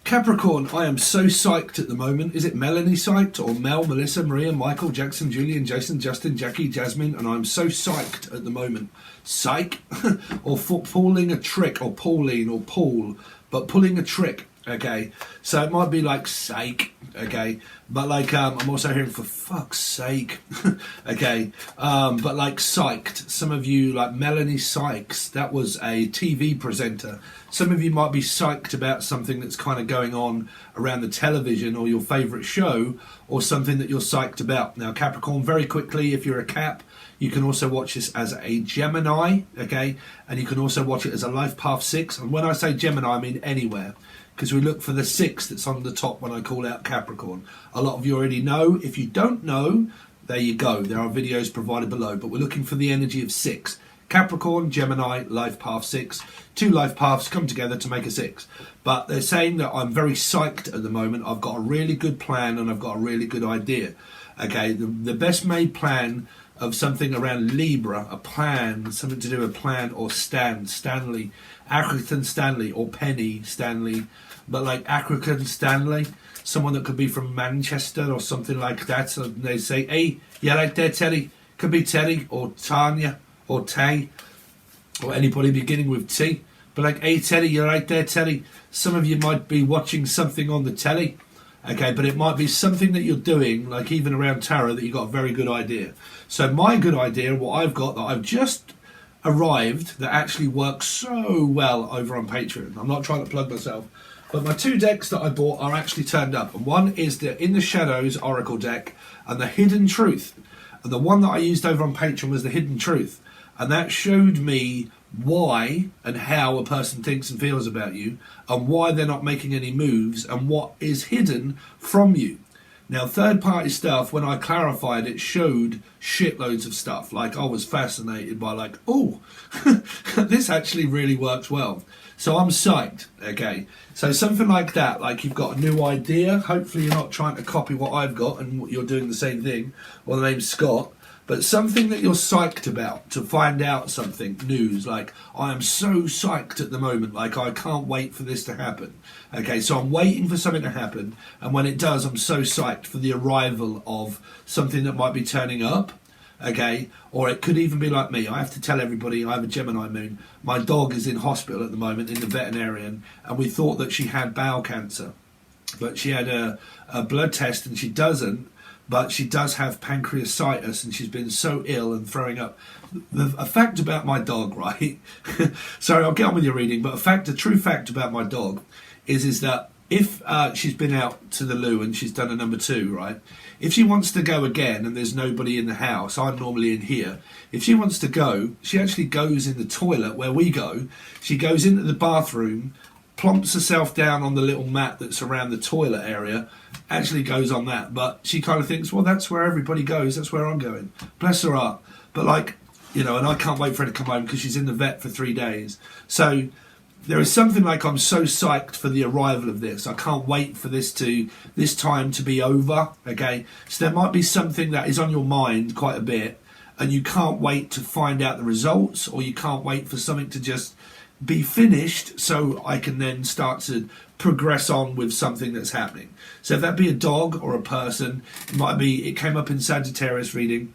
Capricorn, I am so psyched at the moment. Is it Melanie psyched or Mel, Melissa, Maria, Michael, Jackson, Julian, Jason, Justin, Jackie, Jasmine? And I'm so psyched at the moment. Psych? Or for pulling a trick, or Pauline, or Paul, but pulling a trick. Okay, so it might be like sake, okay, but like I'm also hearing for fuck's sake, okay, but like psyched. Some of you, like Melanie Sykes, that was a TV presenter. Some of you might be psyched about something that's kind of going on around the television or your favourite show, or something that you're psyched about. Now Capricorn, very quickly, if you're a Cap, you can also watch this as a Gemini, okay, and you can also watch it as a Life Path 6, and when I say Gemini, I mean anywhere, because we look for the 6 that's on the top when I call out Capricorn. A lot of you already know. If you don't know, there you go. There are videos provided below, but we're looking for the energy of 6. Capricorn, Gemini, Life Path 6. 2 life paths come together to make a 6. But they're saying that I'm very psyched at the moment. I've got a really good plan and I've got a really good idea. Okay, the best made plan of something around Libra, a plan, something to do with plan or Stanley, Accrington Stanley or Penny Stanley, but like Accrington Stanley, someone that could be from Manchester or something like that. So they say, hey, you right there, Teddy? Could be Teddy or Tanya or Tay or anybody beginning with T. But like, hey, Teddy, you're right there, Teddy. Some of you might be watching something on the telly. Okay, but it might be something that you're doing, like even around tarot, that you've got a very good idea. So my good idea, what I've got that I've just arrived, that actually works so well over on Patreon. I'm not trying to plug myself, but my 2 decks that I bought are actually turned up. And one is the In the Shadows Oracle deck and the Hidden Truth. And the one that I used over on Patreon was the Hidden Truth. And that showed me why and how a person thinks and feels about you, and why they're not making any moves, and what is hidden from you. Now, third-party stuff, when I clarified it, showed shitloads of stuff. Like, I was fascinated by, like, oh, this actually really works well. So I'm psyched, okay? So something like that, like you've got a new idea. Hopefully you're not trying to copy what I've got and you're doing the same thing. Well, the name's Scott. But something that you're psyched about, to find out something, news, like, I am so psyched at the moment, like, I can't wait for this to happen. Okay, so I'm waiting for something to happen, and when it does, I'm so psyched for the arrival of something that might be turning up, okay? Or it could even be like me. I have to tell everybody I have a Gemini moon. My dog is in hospital at the moment, in the veterinarian, and we thought that she had bowel cancer. But she had a blood test, and she doesn't. But she does have pancreatitis, and she's been so ill and throwing up. A fact about my dog, right? Sorry, I'll get on with your reading, but a true fact about my dog is that if she's been out to the loo and she's done a number 2, right? If she wants to go again and there's nobody in the house, I'm normally in here. If she wants to go, she actually goes in the toilet where we go. She goes into the bathroom, plumps herself down on the little mat that's around the toilet area, actually goes on that, but she kind of thinks, well, that's where everybody goes, that's where I'm going. Bless her heart. But like, you know, and I can't wait for her to come home because she's in the vet for 3 days. So there is something like, I'm so psyched for the arrival of this. I can't wait for this time to be over, okay? So there might be something that is on your mind quite a bit, and you can't wait to find out the results, or you can't wait for something to just be finished so I can then start to progress on with something that's happening. So if that be a dog or a person, it came up in Sagittarius reading,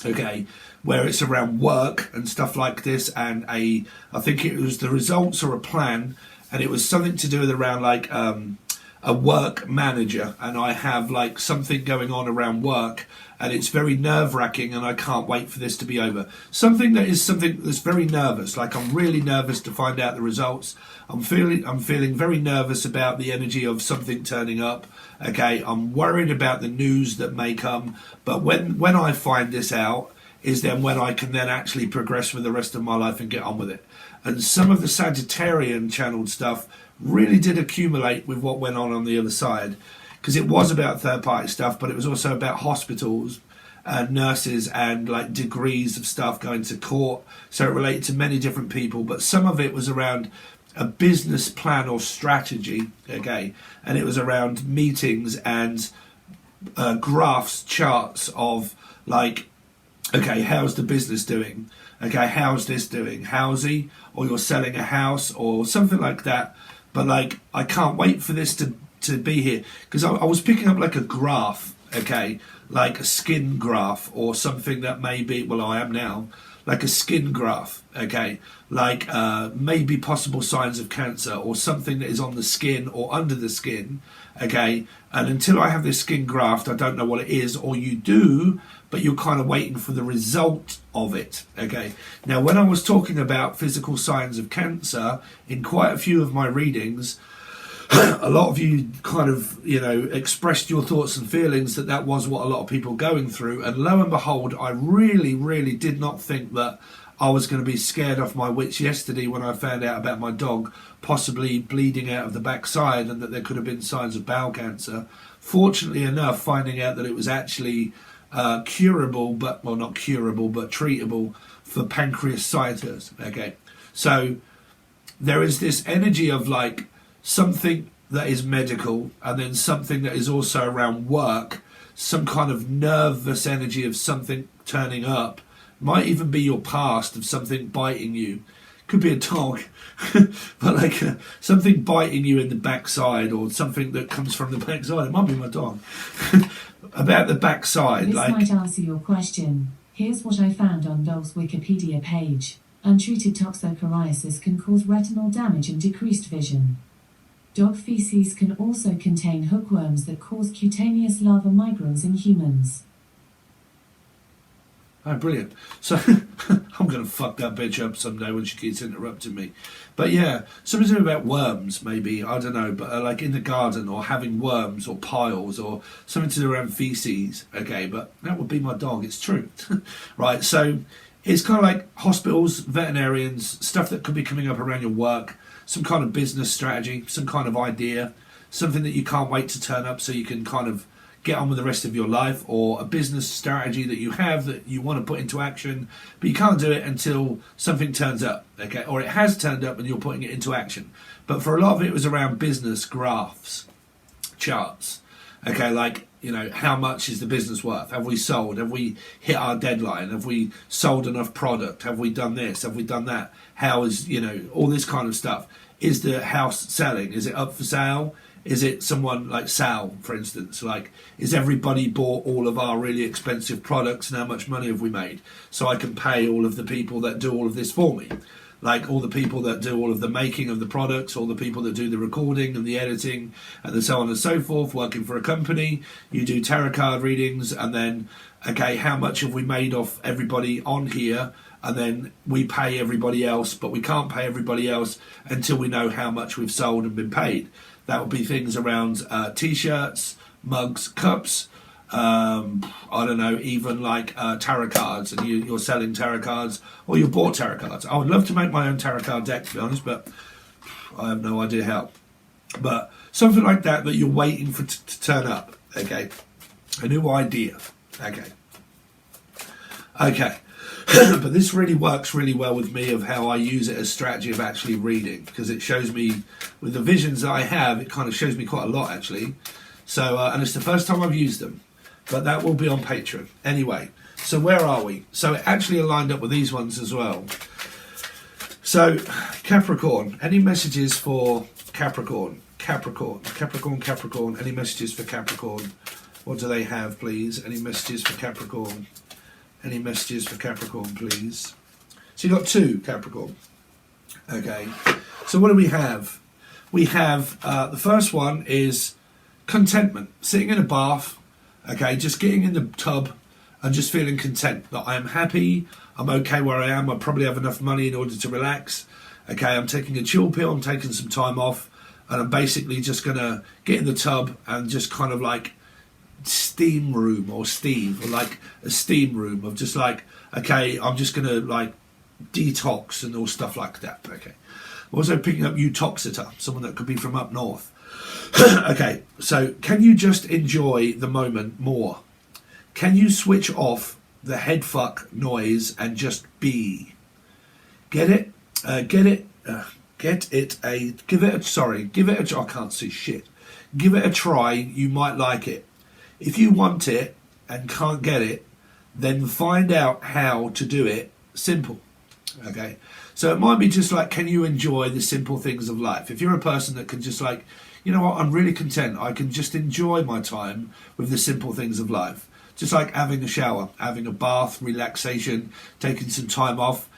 okay, where it's around work and stuff like this, and I think it was the results or a plan, and it was something to do with around like a work manager, and I have like something going on around work, and it's very nerve-wracking, and I can't wait for this to be over. Something that's very nervous, like I'm really nervous to find out the results. I'm feeling very nervous about the energy of something turning up. Okay, I'm worried about the news that may come, but when I find this out is then when I can then actually progress with the rest of my life and get on with it. And some of the Sagittarian channeled stuff really did accumulate with what went on the other side, because it was about third-party stuff, but it was also about hospitals and nurses and like degrees of stuff going to court. So it related to many different people, but some of it was around a business plan or strategy, okay, and it was around meetings and graphs, charts of like, okay, how's the business doing? Okay, how's this doing? Howsy, or you're selling a house or something like that. but like I can't wait for this to be here, because I was picking up like a graph, okay, like a skin graph or something that may be, well, I am now, like a skin graph, okay, like maybe possible signs of cancer or something that is on the skin or under the skin, okay, and until I have this skin graft, I don't know what it is, or you do, but you're kind of waiting for the result of it, okay. Now, when I was talking about physical signs of cancer in quite a few of my readings, a lot of you kind of, you know, expressed your thoughts and feelings that that was what a lot of people were going through. And lo and behold, I really, really did not think that I was going to be scared off my wits yesterday when I found out about my dog possibly bleeding out of the backside and that there could have been signs of bowel cancer. Fortunately enough, finding out that it was actually curable, but, well, not curable, but treatable for pancreatitis, okay. So there is this energy of like, something that is medical and then something that is also around work, some kind of nervous energy of something turning up, might even be your past of something biting you, could be a dog, but like something biting you in the backside or something that comes from the backside. It might be my dog. About the backside. This might answer your question. Here's what I found on Dog's Wikipedia page. Untreated toxopariasis can cause retinal damage and decreased vision. Dog feces can also contain hookworms that cause cutaneous larva migrans in humans. Oh, brilliant. So I'm going to fuck that bitch up someday when she keeps interrupting me. But yeah, something about worms, maybe, I don't know, but like in the garden or having worms or piles or something to do around feces. Okay, but that would be my dog, it's true. Right, so it's kind of like hospitals, veterinarians, stuff that could be coming up around your work, some kind of business strategy, some kind of idea, something that you can't wait to turn up so you can kind of get on with the rest of your life, or a business strategy that you have that you want to put into action, but you can't do it until something turns up, okay, or it has turned up and you're putting it into action. But for a lot of it was around business graphs, charts, okay, like, you know, how much is the business worth? Have we sold? Have we hit our deadline? Have we sold enough product? Have we done this? Have we done that? How is, you know, all this kind of stuff. Is the house selling? Is it up for sale? Is it someone like Sal, for instance? Like, is everybody bought all of our really expensive products and how much money have we made? So I can pay all of the people that do all of this for me. Like all the people that do all of the making of the products, all the people that do the recording and the editing and so on and so forth, working for a company. You do tarot card readings and then, okay, how much have we made off everybody on here? And then we pay everybody else, but we can't pay everybody else until we know how much we've sold and been paid. That would be things around t-shirts, mugs, cups, I don't know, even like tarot cards, and you're selling tarot cards, or you bought tarot cards. I would love to make my own tarot card deck, to be honest, but I have no idea how. But something like that you're waiting for to turn up, okay? A new idea, okay? Okay. But this really works really well with me of how I use it as strategy of actually reading, because it shows me, with the visions that I have, it kind of shows me quite a lot actually. So, and it's the first time I've used them, but that will be on Patreon. Anyway, so where are we? So it actually aligned up with these ones as well. So Capricorn, any messages for Capricorn? Capricorn, any messages for Capricorn? What do they have, please? Any messages for Capricorn? Any messages for Capricorn, please? So you've got two Capricorn. Okay. So what do we have? We have, the first one is contentment. Sitting in a bath, okay, just getting in the tub and just feeling content. That I am happy, I'm okay where I am, I probably have enough money in order to relax. Okay, I'm taking a chill pill, I'm taking some time off, and I'm basically just going to get in the tub and just kind of like steam room or like a steam room of just like, okay, I'm just gonna like detox and all stuff like that. Okay, I'm also picking up Utoxeter, someone that could be from up north. Okay, so can you just enjoy the moment more? Can you switch off the head fuck noise and just be? Give it a try, you might like it. If you want it and can't get it, then find out how to do it. Simple. Okay, so it might be just like, can you enjoy the simple things of life? If you're a person that can just like, you know what, I'm really content, I can just enjoy my time with the simple things of life. Just like having a shower, having a bath, relaxation, taking some time off.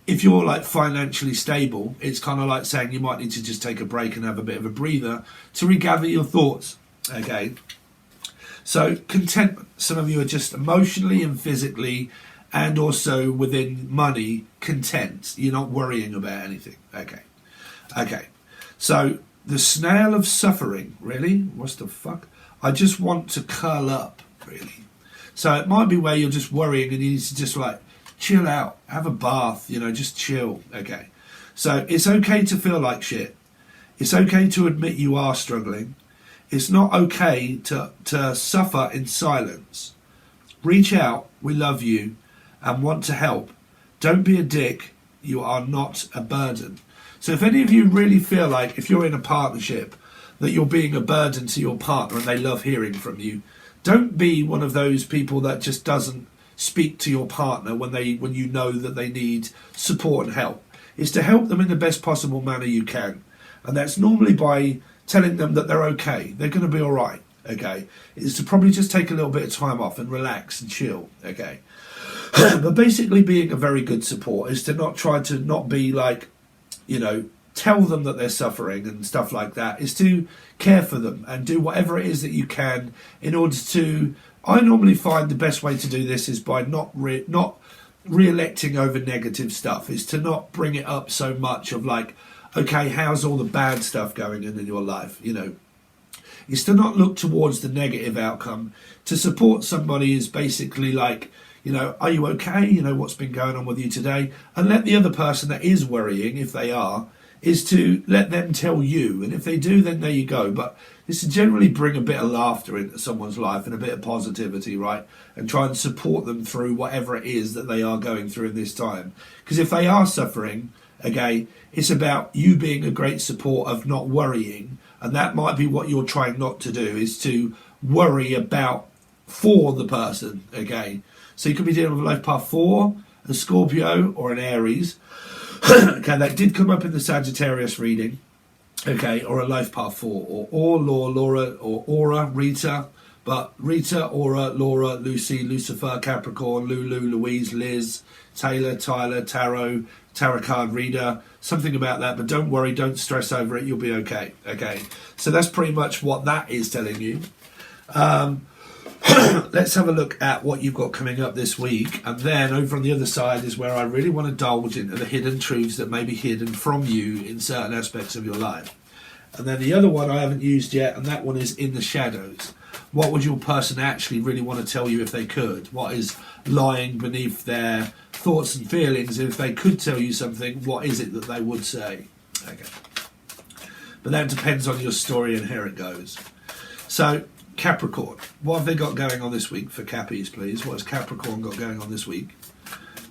If you're like financially stable, it's kind of like saying you might need to just take a break and have a bit of a breather to regather your thoughts. Okay, so contentment. Some of you are just emotionally and physically and also within money content. You're not worrying about anything. Okay, so the snail of suffering, really? What the fuck? I just want to curl up, really. So it might be where you're just worrying and you need to just like chill out, have a bath, you know, just chill. Okay, so it's okay to feel like shit. It's okay to admit you are struggling. It's not okay to suffer in silence. Reach out, we love you and want to help. Don't be a dick, you are not a burden. So if any of you really feel like, if you're in a partnership, that you're being a burden to your partner and they love hearing from you, don't be one of those people that just doesn't speak to your partner when you know that they need support and help. It's to help them in the best possible manner you can. And that's normally by telling them that they're okay, they're going to be all right. Okay, it's to probably just take a little bit of time off and relax and chill. Okay, but basically being a very good support is to not try to not be like, you know, tell them that they're suffering and stuff like that. Is to care for them and do whatever it is that you can in order to. I normally find the best way to do this is by not re-electing over negative stuff. Is to not bring it up so much of like, okay, how's all the bad stuff going in your life? You know, is to not look towards the negative outcome. To support somebody is basically like, you know, are you okay? You know, what's been going on with you today? And let the other person that is worrying, if they are, is to let them tell you. And if they do, then there you go. But it's to generally bring a bit of laughter into someone's life and a bit of positivity, right? And try and support them through whatever it is that they are going through in this time. Because if they are suffering, okay, it's about you being a great support of not worrying. And that might be what you're trying not to do, is to worry about for the person, okay? So you could be dealing with life path 4, a Scorpio or an Aries. Okay, that did come up in the Sagittarius reading. Okay, or a life path 4, or Laura, or Aura, Rita. But Rita, Aura, Laura, Lucy, Lucifer, Capricorn, Lulu, Louise, Liz, Taylor, Tyler, Tarot card reader, something about that. But don't worry, don't stress over it, you'll be okay. Okay, so that's pretty much what that is telling you. Let's have a look at what you've got coming up this week, and then over on the other side is where I really want to divulge into the hidden truths that may be hidden from you in certain aspects of your life. And then the other one I haven't used yet, and that one is in the shadows. What would your person actually really want to tell you if they could? What is lying beneath their thoughts and feelings? If they could tell you something, what is it that they would say? Okay, but that depends on your story and here it goes. So Capricorn, what have they got going on this week for Cappies, please? What has Capricorn got going on this week?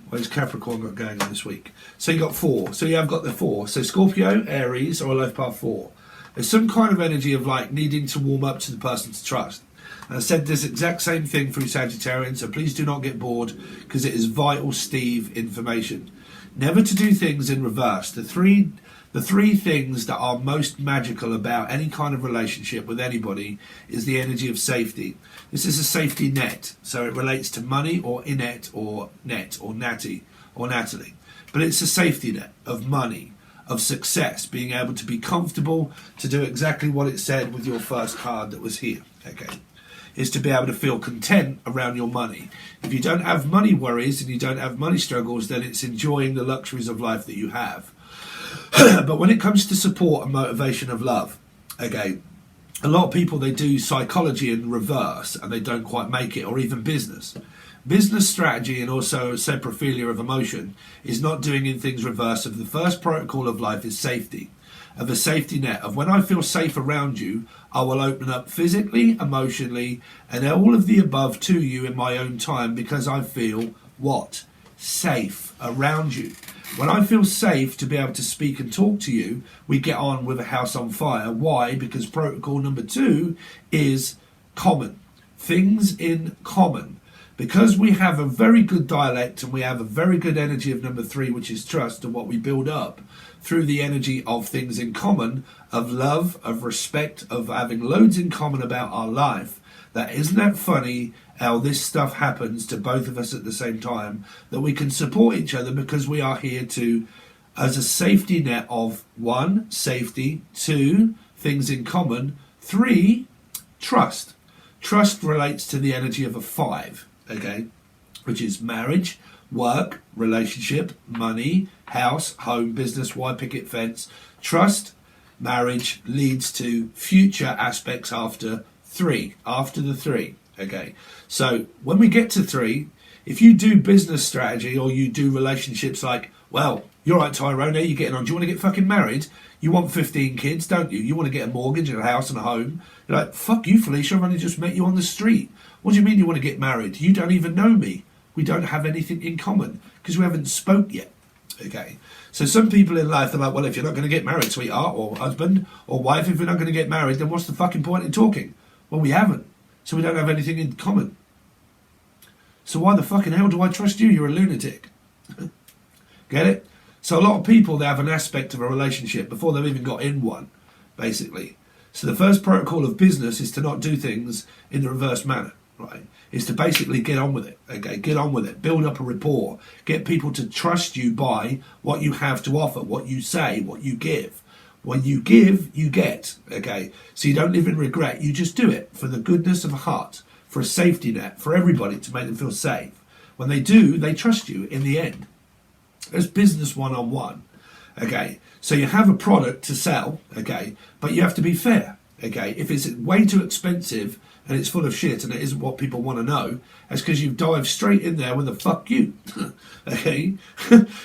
What has Capricorn got going on this week? So you got 4. So you have got the 4. So Scorpio, Aries, or a life path 4. There's some kind of energy of like needing to warm up to the person to trust. And I said this exact same thing through Sagittarian, so please do not get bored because it is vital Steve information. Never to do things in reverse. The three things that are most magical about any kind of relationship with anybody is the energy of safety. This is a safety net, so it relates to money or Inet or Net or Natty or Natalie. But it's a safety net of money, of success, being able to be comfortable, to do exactly what it said with your first card that was here. Okay, is to be able to feel content around your money. If you don't have money worries and you don't have money struggles, then it's enjoying the luxuries of life that you have. But when it comes to support and motivation of love, okay, a lot of people, they do psychology in reverse and they don't quite make it, or even business. Business strategy and also saprophilia of emotion is not doing in things reverse. Of the first protocol of life is safety, of a safety net of when I feel safe around you, I will open up physically, emotionally, and all of the above to you in my own time because I feel what? Safe around you. When I feel safe to be able to speak and talk to you, we get on with a house on fire. Why? Because protocol number 2 is common. Things in common. because we have a very good dialect and we have a very good energy of number 3, which is trust, and what we build up through the energy of things in common, of love, of respect, of having loads in common about our life. That isn't that funny how this stuff happens to both of us at the same time, that we can support each other because we are here to, as a safety net of 1, safety, 2, things in common, 3, trust. Trust relates to the energy of a 5, okay, which is marriage, work, relationship, money, house, home, business, white picket fence. Trust, marriage leads to future aspects after 3, after the 3, okay. So when we get to 3, if you do business strategy or you do relationships like, well, you're right, Tyrone, how are you getting on? Do you want to get fucking married? You want 15 kids, don't you? You want to get a mortgage and a house and a home? You're like, fuck you, Felicia, I've only just met you on the street. What do you mean you want to get married? You don't even know me. We don't have anything in common because we haven't spoke yet. Okay, so some people in life, they're like, well, if you're not going to get married, sweetheart, or husband, or wife, if you're not going to get married, then what's the fucking point in talking? Well, we haven't, so we don't have anything in common. So why the fucking hell do I trust you? You're a lunatic. Get it? So a lot of people, they have an aspect of a relationship before they've even got in one, basically. So the first protocol of business is to not do things in the reverse manner, right? Is to basically get on with it, okay? Get on with it. Build up a rapport. Get people to trust you by what you have to offer, what you say, what you give. When you give, you get, okay? So you don't live in regret. You just do it for the goodness of heart, for a safety net, for everybody to make them feel safe. When they do, they trust you in the end. It's business one-on-one, okay? So you have a product to sell, okay? But you have to be fair, okay? If it's way too expensive and it's full of shit and it isn't what people want to know, that's because you've dived straight in there with a fuck you, okay?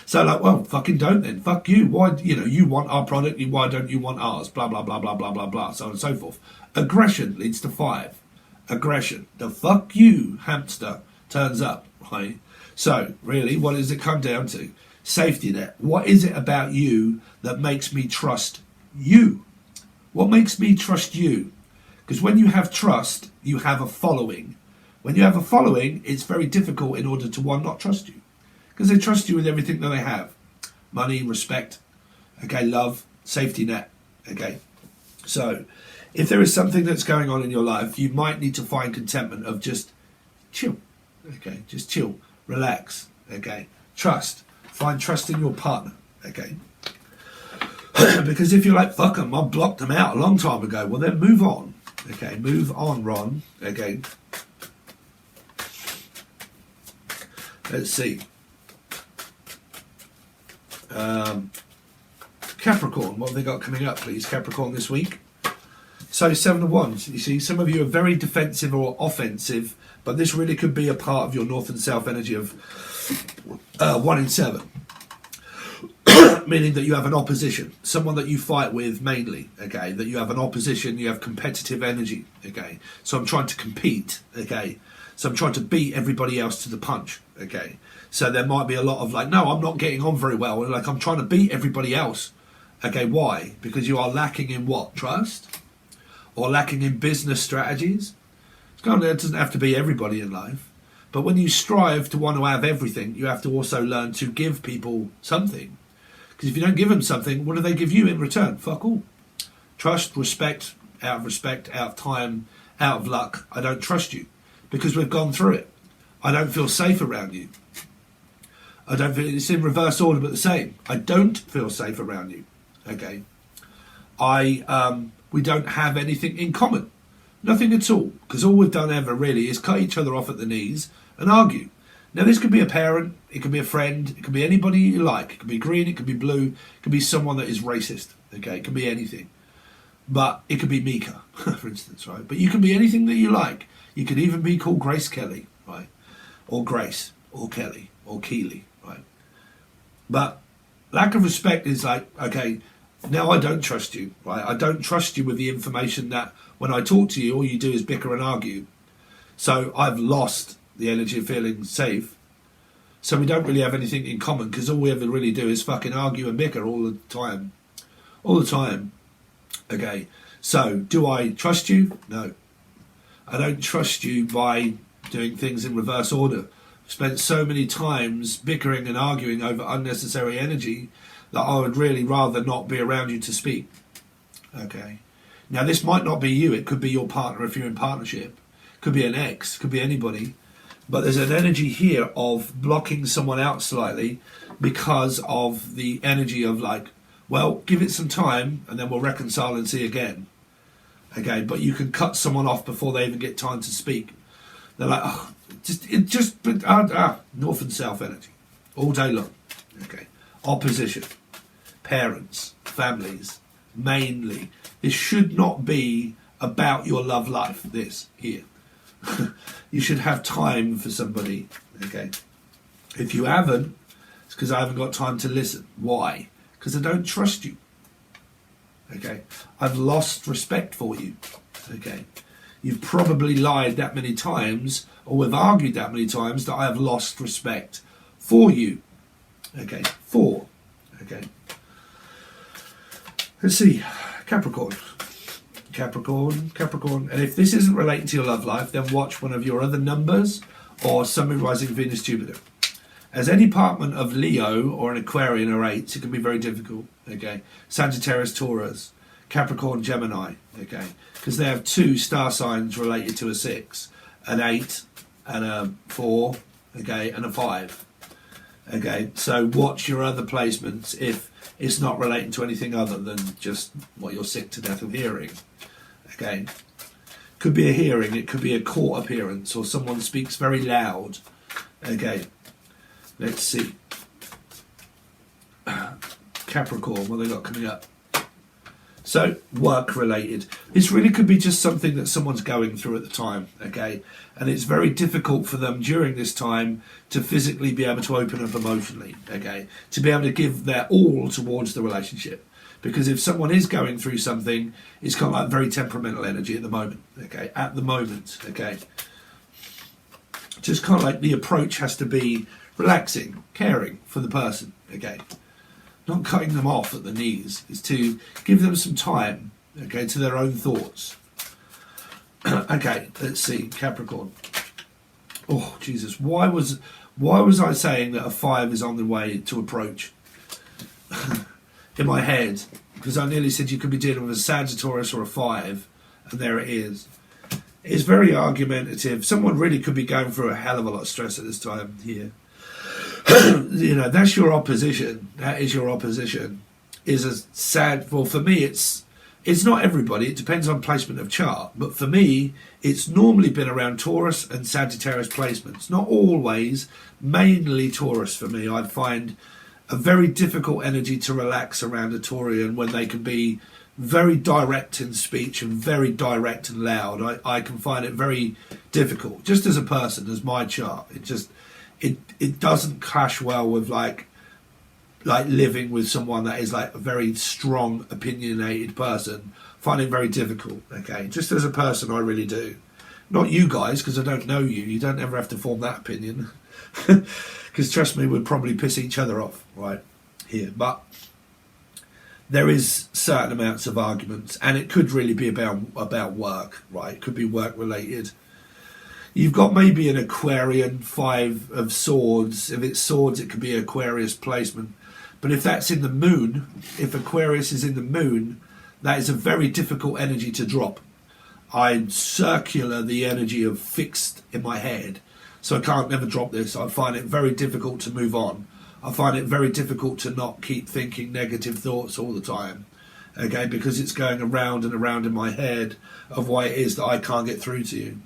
So like, well, fucking don't then. Fuck you. Why, you want our product, why don't you want ours? Blah, blah, blah, blah, blah, blah, blah, so on and so forth. Aggression leads to 5. Aggression. The fuck you hamster turns up, right? So, really, what does it come down to? Safety net. What is it about you that makes me trust you? What makes me trust you? Because when you have trust, you have a following. When you have a following, it's very difficult in order to, one, not trust you. Because they trust you with everything that they have. Money, respect, okay, love, safety net, okay. So, if there is something that's going on in your life, you might need to find contentment of just chill, okay, just chill, relax, okay, trust. Find trust in your partner, okay? Because if you're like, fuck them, I blocked them out a long time ago, well then move on, okay? Move on, Ron, okay? Let's see. Capricorn, what have they got coming up, please? Capricorn this week. So 7 of Wands, you see, some of you are very defensive or offensive, but this really could be a part of your north and south energy of 1 in 7. Meaning that you have an opposition, someone that you fight with mainly, okay, that you have an opposition, you have competitive energy, okay, so I'm trying to compete, okay, so I'm trying to beat everybody else to the punch, okay, so there might be a lot of like, no, I'm not getting on very well, like I'm trying to beat everybody else, okay, why? Because you are lacking in what? Trust? Or lacking in business strategies? It doesn't have to be everybody in life. But when you strive to want to have everything, you have to also learn to give people something. Because if you don't give them something, what do they give you in return? Fuck all. Trust, respect, out of time, out of luck. I don't trust you because we've gone through it. I don't feel safe around you. I don't feel, it's in reverse order but the same. I don't feel safe around you. Okay. We don't have anything in common. Nothing at all. Because all we've done ever really is cut each other off at the knees and argue. Now this could be a parent, it could be a friend, it could be anybody you like. It could be green, it could be blue, it could be someone that is racist. Okay, it could be anything. But it could be Mika, for instance, right? But you can be anything that you like. You could even be called Grace Kelly, right? Or Grace, or Kelly, or Keeley, right? But lack of respect is like, okay, now I don't trust you, right? I don't trust you with the information that when I talk to you, all you do is bicker and argue. So I've lost the energy of feeling safe. So we don't really have anything in common because all we ever really do is fucking argue and bicker all the time. All the time. Okay. So do I trust you? No. I don't trust you by doing things in reverse order. Spent so many times bickering and arguing over unnecessary energy that I would really rather not be around you to speak. Okay. Now, this might not be you. It could be your partner if you're in partnership. Could be an ex. Could be anybody. But there's an energy here of blocking someone out slightly because of the energy of like, well, give it some time and then we'll reconcile and see again. Okay, but you can cut someone off before they even get time to speak. They're like, oh, north and south energy all day long. Okay, opposition, parents, families, mainly. This should not be about your love life. This here, you should have time for somebody. Okay, if you haven't, it's because I haven't got time to listen. Why? Because I don't trust you. Okay, I've lost respect for you. Okay, you've probably lied that many times, or we've argued that many times that I have lost respect for you. Okay, okay. Let's see, Capricorn. And if this isn't related to your love life, then watch one of your other numbers or Sun, Rising, Venus, Jupiter. As any department of Leo or an Aquarian or 8, it can be very difficult. Okay, Sagittarius, Taurus, Capricorn, Gemini. Okay, because they have 2 star signs related to a 6, an 8, and a 4. Okay, and a 5. Okay, so watch your other placements if it's not relating to anything other than just what you're sick to death of hearing. Okay, could be a hearing, it could be a court appearance, or someone speaks very loud. Okay. Let's see. Capricorn, what they got coming up? So, work related. This really could be just something that someone's going through at the time, okay? And it's very difficult for them during this time to physically be able to open up emotionally, okay? To be able to give their all towards the relationship. Because if someone is going through something, it's kind of like very temperamental energy at the moment, okay? At the moment, okay? Just kind of like the approach has to be relaxing, caring for the person, okay? Not cutting them off at the knees. Is to give them some time, okay, to their own thoughts. Okay, let's see, Capricorn. Oh, Jesus, why was I saying that a 5 is on the way to approach? In my head, because I nearly said you could be dealing with a Sagittarius or a 5, and there it is. It's very argumentative. Someone really could be going through a hell of a lot of stress at this time here. You know, that's your opposition. That is your opposition. Is a sad. Well, for me, it's not everybody. It depends on placement of chart. But for me, it's normally been around Taurus and Sagittarius placements. Not always. Mainly Taurus for me. I'd find a very difficult energy to relax around a Taurian when they can be very direct in speech and very direct and loud. I can find it very difficult. Just as a person, as my chart, it doesn't clash well with like living with someone that is like a very strong, opinionated person. Find it very difficult. Okay, just as a person, I really do. Not you guys, because I don't know you. You don't ever have to form that opinion. Because trust me, we'd probably piss each other off right here. But there is certain amounts of arguments, and it could really be about work, right? It could be work related. You've got maybe an Aquarian 5 of swords. If it's swords, it could be Aquarius placement. But if that's in the moon, if Aquarius is in the moon, that is a very difficult energy to drop. I circular the energy of fixed in my head, so I can't never drop this. I find it very difficult to move on. I find it very difficult to not keep thinking negative thoughts all the time, okay, because it's going around and around in my head of why it is that I can't get through to you.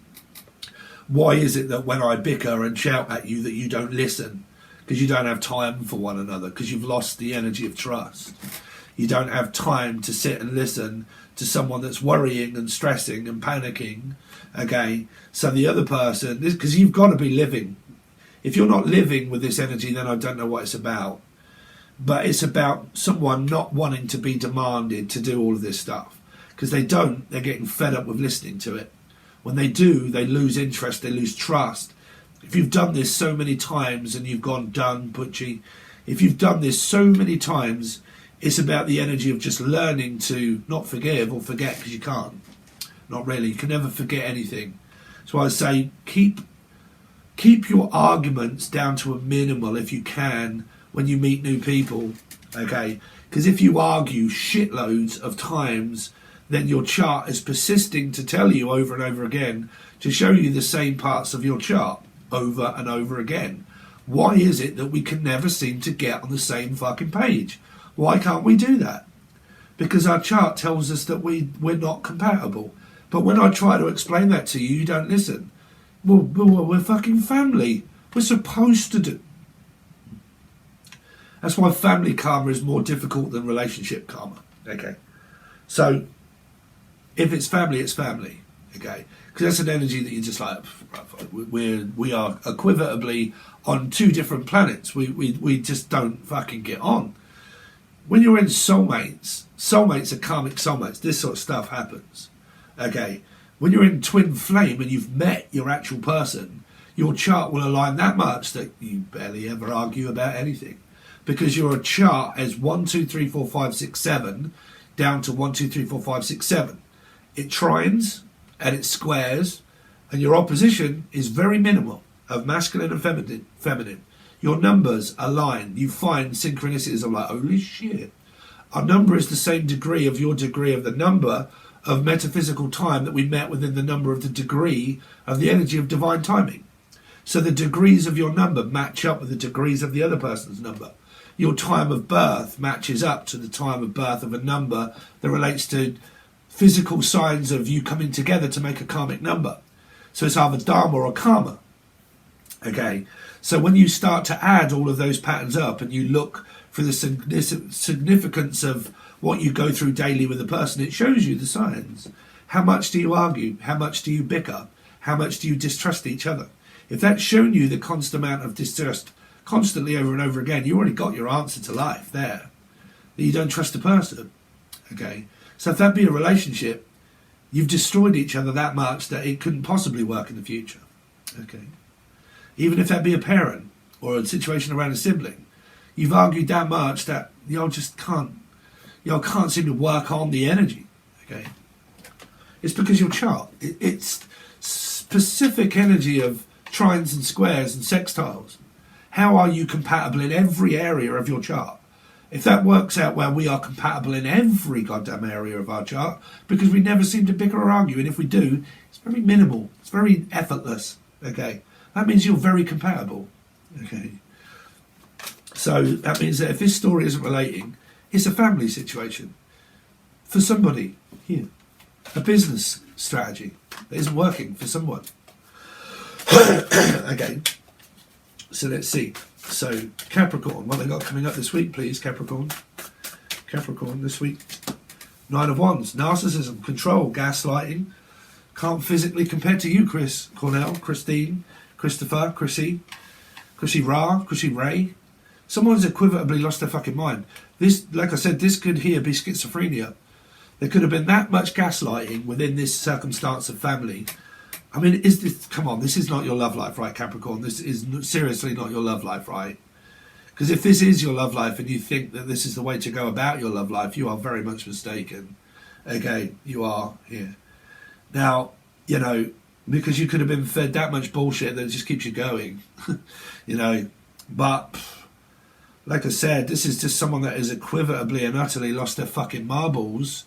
Why is it that when I bicker and shout at you that you don't listen? Because you don't have time for one another, because you've lost the energy of trust. You don't have time to sit and listen to someone that's worrying and stressing and panicking, okay? So the other person, because you've got to be living. If you're not living with this energy, then I don't know what it's about. But it's about someone not wanting to be demanded to do all of this stuff. Because they don't, they're getting fed up with listening to it. When they do, they lose interest, they lose trust. If you've done this so many times and you've gone done, Butchie, if you've done this so many times, it's about the energy of just learning to not forgive or forget, because you can't. Not really. You can never forget anything. So I say keep keep your arguments down to a minimal if you can when you meet new people, okay? Because if you argue shitloads of times, then your chart is persisting to tell you over and over again to show you the same parts of your chart over and over again. Why is it that we can never seem to get on the same fucking page? Why can't we do that? Because our chart tells us that we're not compatible. But when I try to explain that to you, you don't listen. Well, we're fucking family. We're supposed to do. That's why family karma is more difficult than relationship karma. Okay. So, if it's family, it's family. Okay. Because that's an energy that you're just like, we are equivalently on two different planets. We just don't fucking get on. When you're in soulmates are karmic soulmates. This sort of stuff happens. Okay. When you're in twin flame and you've met your actual person, your chart will align that much that you barely ever argue about anything. Because your chart is 1, 2, 3, 4, 5, 6, 7 down to 1, 2, 3, 4, 5, 6, 7. It trines and it squares, and your opposition is very minimal of masculine and feminine. Your numbers align. You find synchronicities of like, holy shit. Our number is the same degree of your degree of the number of metaphysical time that we met within the number of the degree of the energy of divine timing. So the degrees of your number match up with the degrees of the other person's number. Your time of birth matches up to the time of birth of a number that relates to physical signs of you coming together to make a karmic number. So it's either dharma or karma. Okay, so when you start to add all of those patterns up and you look for the significance of what you go through daily with a person, it shows you the signs. How much do you argue? How much do you bicker? How much do you distrust each other? If that's shown you the constant amount of distrust constantly over and over again, you already got your answer to life there. That you don't trust a person. Okay, so if that be a relationship, you've destroyed each other that much that it couldn't possibly work in the future. Okay, even if that be a parent or a situation around a sibling, you've argued that much that y'all just can't seem to work on the energy. Okay, it's because your chart, it's specific energy of trines and squares and sextiles. How are you compatible in every area of your chart? If that works out where we are compatible in every goddamn area of our chart, because we never seem to bicker or argue, and if we do, it's very minimal, it's very effortless. Okay, that means you're very compatible. Okay, so that means that if this story isn't relating, it's a family situation for somebody here, a business strategy that isn't working for someone. Okay, so let's see. So Capricorn, what they got coming up this week, please, Capricorn. Capricorn this week. 9 of Wands, narcissism, control, gaslighting. Can't physically compare to you, Chris, Cornell, Christine, Christopher, Chrissy Ra, Chrissy Ray. Someone's equivalently lost their fucking mind. This, like I said, this could here be schizophrenia. There could have been that much gaslighting within this circumstance of family. I mean, come on, this is not your love life, right, Capricorn? This is seriously not your love life, right? Because if this is your love life and you think that this is the way to go about your love life, you are very much mistaken. Okay, you are here. Now, because you could have been fed that much bullshit that it just keeps you going, But, like I said, this is just someone that has equivalently and utterly lost their fucking marbles,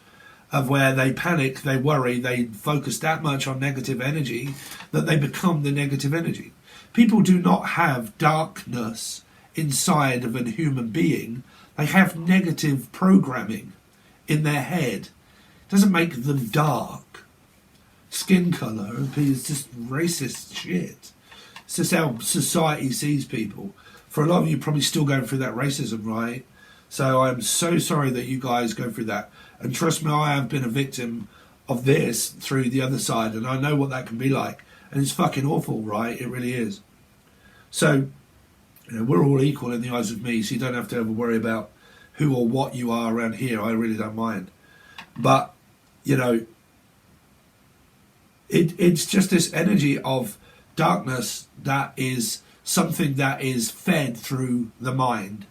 of where they panic, they worry, they focus that much on negative energy that they become the negative energy. People do not have darkness inside of a human being. They have negative programming in their head. It doesn't make them dark. Skin colour is just racist shit. It's just how society sees people. For a lot of you probably still going through that racism, right? So I'm so sorry that you guys go through that. And trust me, I have been a victim of this through the other side, and I know what that can be like. And it's fucking awful, right? It really is. So, we're all equal in the eyes of me, so you don't have to ever worry about who or what you are around here. I really don't mind. But, it's just this energy of darkness that is something that is fed through the mind.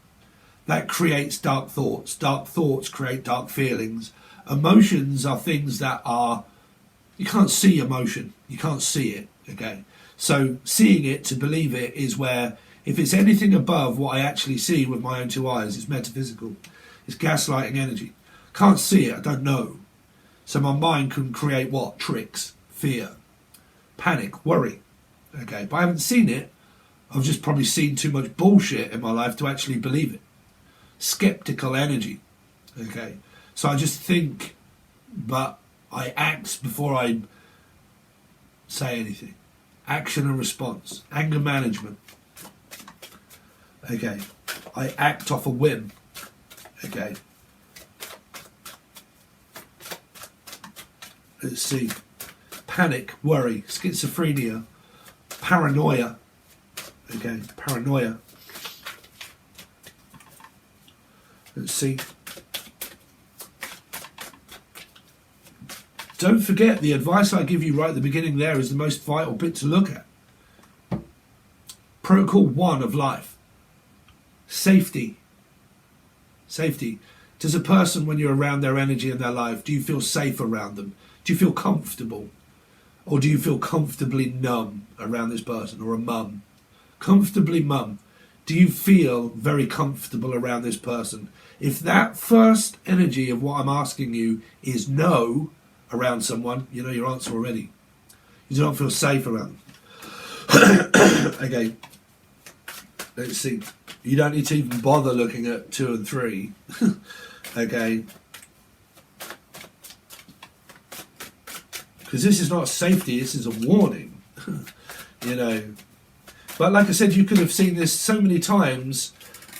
That creates dark thoughts. Dark thoughts create dark feelings. Emotions are things that are... You can't see emotion. You can't see it, okay? So seeing it to believe it is where, if it's anything above what I actually see with my own two eyes, it's metaphysical. It's gaslighting energy. Can't see it, I don't know. So my mind can create what? Tricks, fear, panic, worry. Okay, but I haven't seen it. I've just probably seen too much bullshit in my life to actually believe it. Skeptical energy. Okay, so I just think, but I act before I say anything. Action and response. Anger management. Okay, I act off a whim. Okay. Let's see. Panic, worry, schizophrenia, paranoia. Okay, paranoia. Let's see. Don't forget, the advice I give you right at the beginning there is the most vital bit to look at. Protocol 1 of life. Safety. Safety. Does a person, when you're around their energy in their life, do you feel safe around them? Do you feel comfortable? Or do you feel comfortably numb around this person, or a mum? Comfortably mum. Do you feel very comfortable around this person? If that first energy of what I'm asking you is no around someone, you know your answer already. You don't feel safe around them. Okay. Let's see. You don't need to even bother looking at 2 and 3. Okay. Because this is not safety, this is a warning. You know. But like I said, you could have seen this so many times,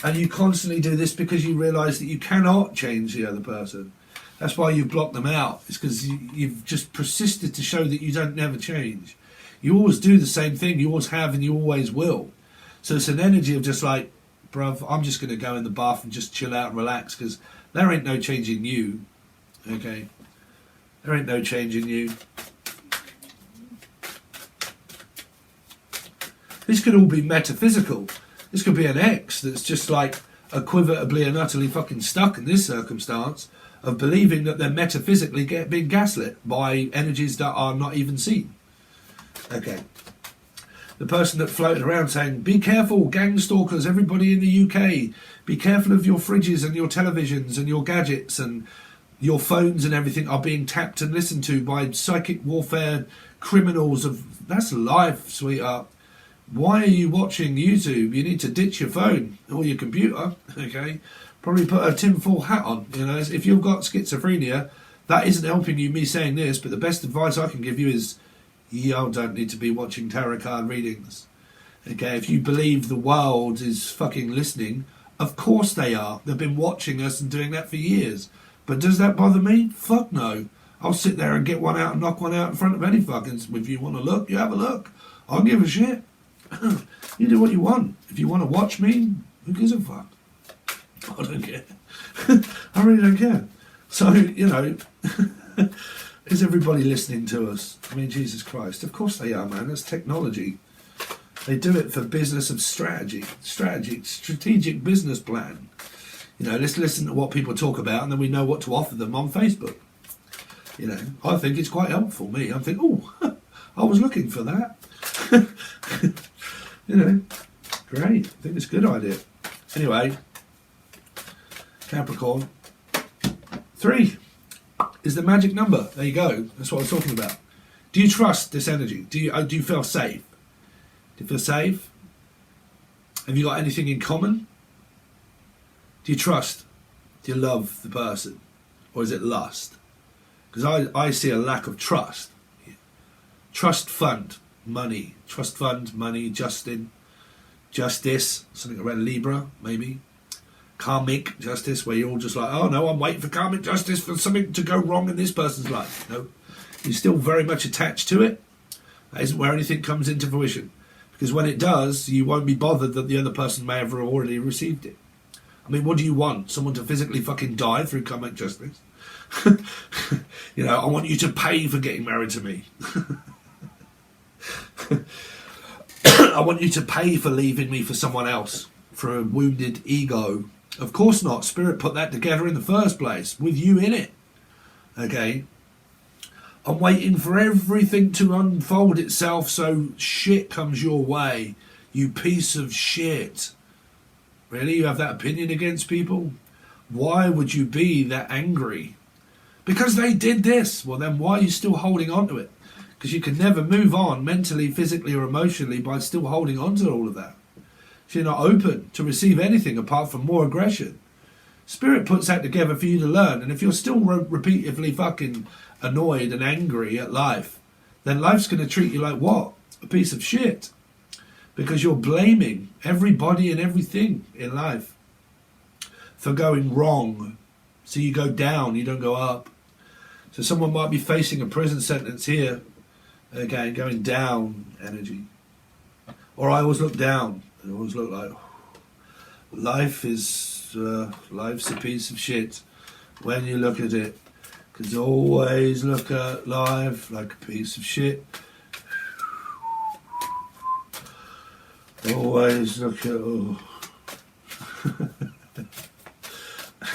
and you constantly do this because you realise that you cannot change the other person. That's why you block them out. It's because you've just persisted to show that you don't never change. You always do the same thing. You always have and you always will. So it's an energy of just like, bruv, I'm just going to go in the bath and just chill out and relax, because there ain't no changing you. Okay? There ain't no changing you. This could all be metaphysical. This could be an ex that's just like equivotably and utterly fucking stuck in this circumstance of believing that they're metaphysically being gaslit by energies that are not even seen. Okay. The person that floated around saying, be careful, gang stalkers, everybody in the UK, be careful of your fridges and your televisions and your gadgets, and your phones and everything are being tapped and listened to by psychic warfare criminals. That's life, sweetheart. Why are you watching YouTube? You need to ditch your phone or your computer, okay? Probably put a tinfoil hat on. You know, if you've got schizophrenia, that isn't helping you, me saying this, but the best advice I can give you is, you don't need to be watching tarot card readings. Okay, if you believe the world is fucking listening, of course they are. They've been watching us and doing that for years. But does that bother me? Fuck no. I'll sit there and get one out and knock one out in front of any fucking... If you want to look, you have a look. I don't give a shit. You do what you want. If you want to watch me, who gives a fuck? I don't care. I really don't care. So, you know, is everybody listening to us? I mean, Jesus Christ. Of course they are, man. That's technology. They do it for business of strategy. Strategic business plan. You know, let's listen to what people talk about, and then we know what to offer them on Facebook. You know, I think it's quite helpful, me. I think, oh, I was looking for that. You know, great. I think it's a good idea. Anyway, Capricorn. 3 is the magic number. There you go. That's what I was talking about. Do you trust this energy? Do you feel safe? Do you feel safe? Have you got anything in common? Do you trust? Do you love the person? Or is it lust? Because I see a lack of trust. Trust fund, money. Trust fund, money, justice, something around Libra, maybe. Karmic justice, where you're all just like, oh no, I'm waiting for karmic justice for something to go wrong in this person's life. No, you're still very much attached to it. That isn't where anything comes into fruition. Because when it does, you won't be bothered that the other person may have already received it. I mean, what do you want? Someone to physically fucking die through karmic justice? You know, I want you to pay for getting married to me. I want you to pay for leaving me for someone else, for a wounded ego. Of course not. Spirit put that together in the first place, with you in it. Okay? and waiting for everything to unfold itself so shit comes your way. You piece of shit. Really? You have that opinion against people? Why would you be that angry? Because they did this. Well, then why are you still holding on to it? Because you can never move on mentally, physically, or emotionally by still holding on to all of that. So you're not open to receive anything apart from more aggression. Spirit puts that together for you to learn. And if you're still repeatedly fucking annoyed and angry at life, then life's going to treat you like what? A piece of shit. Because you're blaming everybody and everything in life for going wrong. So you go down, you don't go up. So someone might be facing a prison sentence here. Again, going down energy. Or I always look down. I always look like life's a piece of shit when you look at it. Because always look at life like a piece of shit. Always look at... Oh.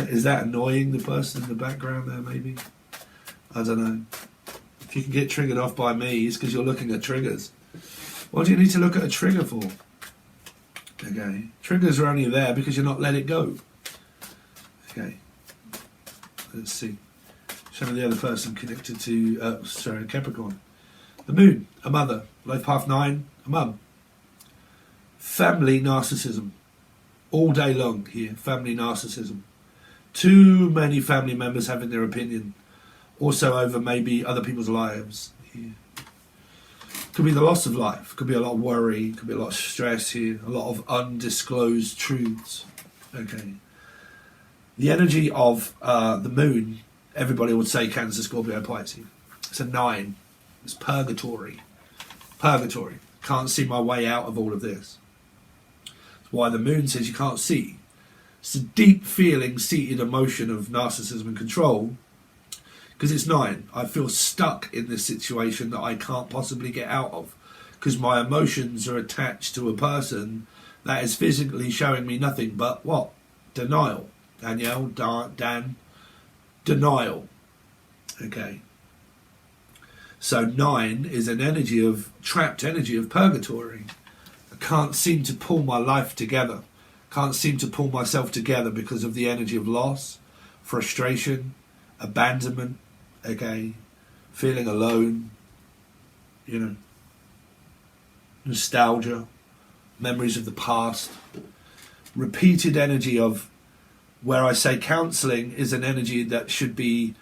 Is that annoying the person in the background there, maybe? I don't know. If you can get triggered off by me, it's because you're looking at triggers. What do you need to look at a trigger for? Okay. Triggers are only there because you're not let it go. Okay. Let's see. Show me the other person connected to, Capricorn. The moon, a mother. Life path 9, a mum. Family narcissism. All day long here, family narcissism. Too many family members having their opinion. Also over maybe other people's lives here. Could be the loss of life. Could be a lot of worry. Could be a lot of stress here. A lot of undisclosed truths. Okay. The energy of the moon, everybody would say Cancer, Scorpio, Pisces. It's a 9. It's purgatory. Purgatory. Can't see my way out of all of this. That's why the moon says you can't see. It's a deep feeling, seated emotion of narcissism and control. Because it's 9. I feel stuck in this situation that I can't possibly get out of. Because my emotions are attached to a person that is physically showing me nothing but what? Denial. Danielle, Dan. Denial. Okay. So 9 is an energy of, trapped energy of purgatory. I can't seem to pull my life together. Can't seem to pull myself together because of the energy of loss, frustration, abandonment, okay, feeling alone, you know, nostalgia, memories of the past, repeated energy of where I say counselling is an energy that should be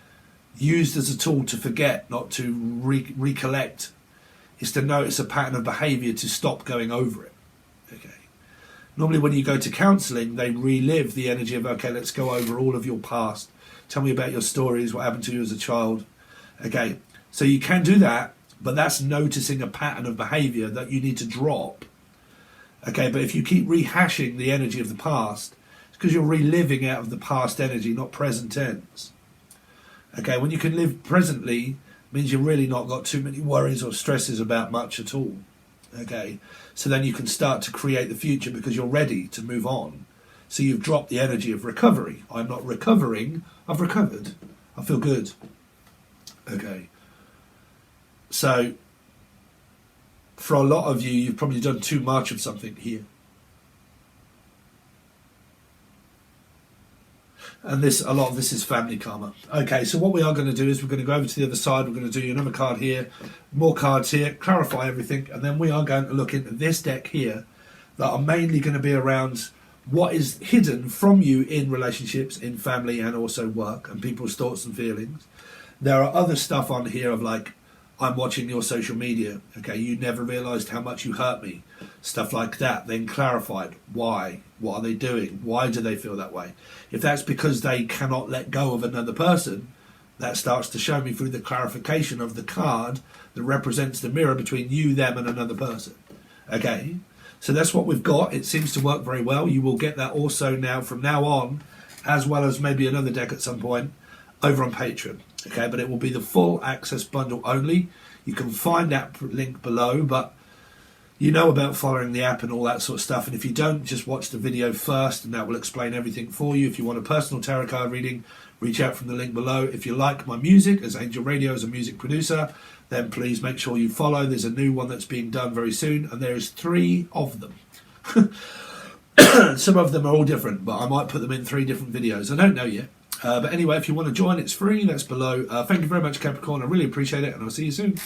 used as a tool to forget, not to recollect. It's to notice a pattern of behaviour to stop going over it. Okay. Normally when you go to counselling, they relive the energy of, okay, let's go over all of your past. Tell me about your stories, what happened to you as a child. Okay, so you can do that, but that's noticing a pattern of behaviour that you need to drop. Okay, but if you keep rehashing the energy of the past, it's because you're reliving out of the past energy, not present tense. Okay, when you can live presently, means you've really not got too many worries or stresses about much at all. Okay, so then you can start to create the future because you're ready to move on. So you've dropped the energy of recovery. I'm not recovering, I've recovered. I feel good. Okay. So, for a lot of you, you've probably done too much of something here. And a lot of this is family karma. Okay, so what we are going to do is we're going to go over to the other side. We're going to do another card here, more cards here, clarify everything. And then we are going to look into this deck here that are mainly going to be around what is hidden from you in relationships, in family, and also work, and people's thoughts and feelings. There are other stuff on here of like, I'm watching your social media. Okay, you never realised how much you hurt me. Stuff like that. Then clarified. Why? What are they doing? Why do they feel that way? If that's because they cannot let go of another person, that starts to show me through the clarification of the card that represents the mirror between you, them, and another person. Okay? So that's what we've got. It seems to work very well. You will get that also now, from now on, as well as maybe another deck at some point, over on Patron. Okay, but it will be the full access bundle only. You can find that link below, but you know about following the app and all that sort of stuff. And if you don't, just watch the video first and that will explain everything for you. If you want a personal tarot card reading, reach out from the link below. If you like my music as Angel Radio, as a music producer, then please make sure you follow. There's a new one that's being done very soon, and there's 3 of them. Some of them are all different, but I might put them in 3 different videos. I don't know yet. But anyway, if you want to join, it's free. That's below. Thank you very much, Capricorn. I really appreciate it, and I'll see you soon.